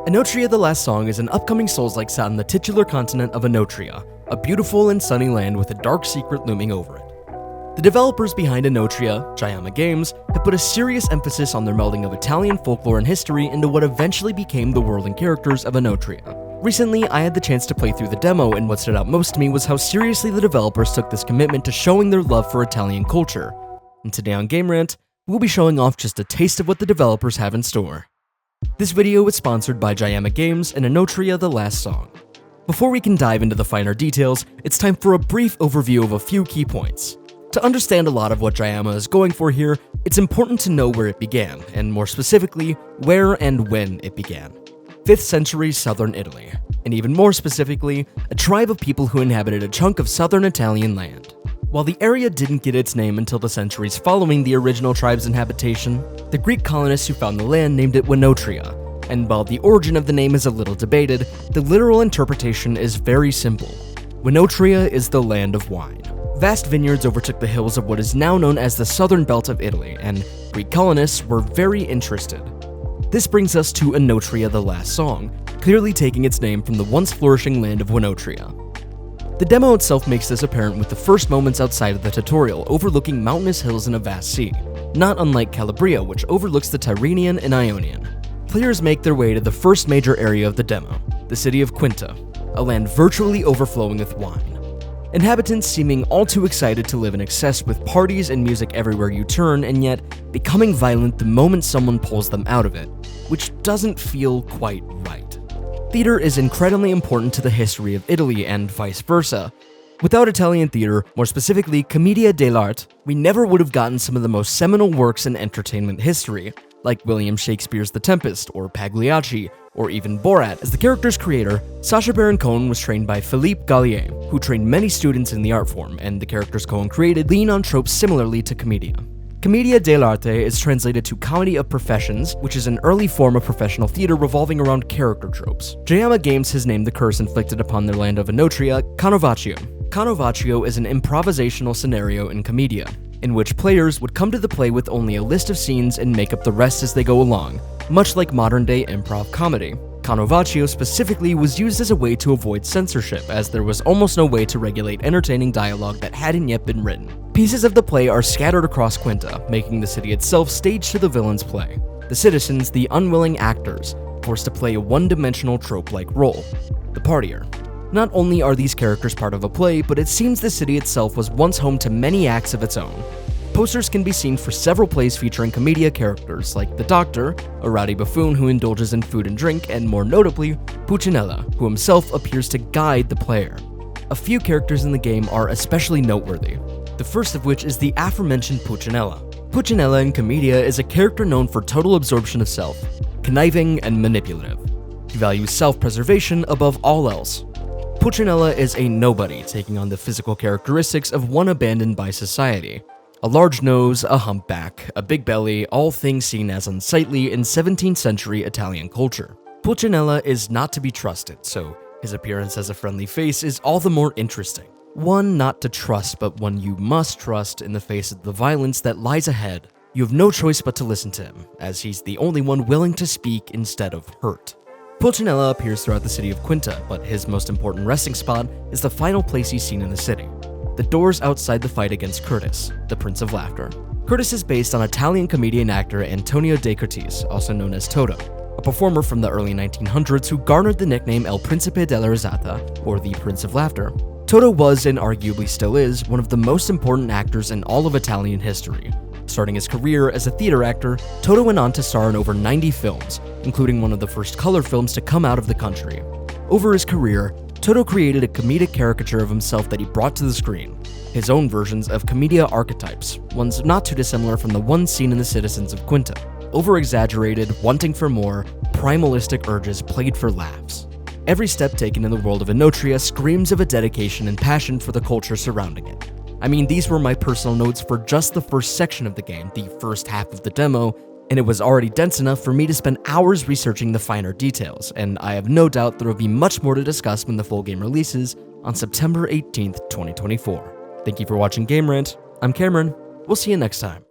Enotria: The Last Song is an upcoming Souls-like set on the titular continent of Enotria, a beautiful and sunny land with a dark secret looming over it. The developers behind Enotria, Jayama Games, have put a serious emphasis on their melding of Italian folklore and history into what eventually became the world and characters of Enotria. Recently, I had the chance to play through the demo, and what stood out most to me was how seriously the developers took this commitment to showing their love for Italian culture. And today on Game Rant, we'll be showing off just a taste of what the developers have in store. This video is sponsored by Jayama Games and Enotria: The Last Song. Before we can dive into the finer details, it's time for a brief overview of a few key points. To understand a lot of what Jayama is going for here, it's important to know where it began, and more specifically, where and when it began. 5th century southern Italy, and even more specifically, a tribe of people who inhabited a chunk of southern Italian land. While the area didn't get its name until the centuries following the original tribe's inhabitation, the Greek colonists who found the land named it Enotria, and while the origin of the name is a little debated, the literal interpretation is very simple. Enotria is the land of wine. Vast vineyards overtook the hills of what is now known as the southern belt of Italy, and Greek colonists were very interested. This brings us to Enotria: The Last Song, clearly taking its name from the once flourishing land of Enotria. The demo itself makes this apparent with the first moments outside of the tutorial overlooking mountainous hills and a vast sea, not unlike Calabria, which overlooks the Tyrrhenian and Ionian. Players make their way to the first major area of the demo, the city of Quinta, a land virtually overflowing with wine. Inhabitants seeming all too excited to live in excess with parties and music everywhere you turn, and yet becoming violent the moment someone pulls them out of it, which doesn't feel quite right. Theater is incredibly important to the history of Italy and vice versa. Without Italian theater, more specifically Commedia dell'arte, we never would have gotten some of the most seminal works in entertainment history, like William Shakespeare's The Tempest, or Pagliacci, or even Borat. As the character's creator, Sacha Baron Cohen was trained by Philippe Gallier, who trained many students in the art form, and the characters Cohen created lean on tropes similarly to Commedia. Commedia dell'arte is translated to Comedy of Professions, which is an early form of professional theater revolving around character tropes. Jayama Games has named the curse inflicted upon their land of Enotria Canovaccio. Canovaccio is an improvisational scenario in Commedia, in which players would come to the play with only a list of scenes and make up the rest as they go along, much like modern-day improv comedy. Canovaccio specifically was used as a way to avoid censorship, as there was almost no way to regulate entertaining dialogue that hadn't yet been written. Pieces of the play are scattered across Quinta, making the city itself stage to the villain's play. The citizens, the unwilling actors, forced to play a one-dimensional trope-like role, the partier. Not only are these characters part of a play, but it seems the city itself was once home to many acts of its own. Posters can be seen for several plays featuring Commedia characters like the Doctor, a rowdy buffoon who indulges in food and drink, and more notably, Pulcinella, who himself appears to guide the player. A few characters in the game are especially noteworthy, the first of which is the aforementioned Pulcinella. Pulcinella in Commedia is a character known for total absorption of self, conniving and manipulative. He values self-preservation above all else. Pulcinella is a nobody taking on the physical characteristics of one abandoned by society. A large nose, a humpback, a big belly, all things seen as unsightly in 17th century Italian culture. Pulcinella is not to be trusted, so his appearance as a friendly face is all the more interesting. One not to trust, but one you must trust in the face of the violence that lies ahead. You have no choice but to listen to him, as he's the only one willing to speak instead of hurt. Pulcinella appears throughout the city of Quinta, but his most important resting spot is the final place he's seen in the city. The doors outside the fight against Curtis, the Prince of Laughter. Curtis is based on Italian comedian actor Antonio De Curtis, also known as Toto, a performer from the early 1900s who garnered the nickname El Principe della Risata, or the Prince of Laughter. Toto was, and arguably still is, one of the most important actors in all of Italian history. Starting his career as a theater actor, Toto went on to star in over 90 films, including one of the first color films to come out of the country. Over his career, Toto created a comedic caricature of himself that he brought to the screen, his own versions of Commedia archetypes, ones not too dissimilar from the ones seen in the citizens of Quinta. Over-exaggerated, wanting for more, primalistic urges played for laughs. Every step taken in the world of Enotria screams of a dedication and passion for the culture surrounding it. I mean, these were my personal notes for just the first section of the game, the first half of the demo, and it was already dense enough for me to spend hours researching the finer details, and I have no doubt there will be much more to discuss when the full game releases on September 18th, 2024. Thank you for watching Game Rant. I'm Cameron. We'll see you next time.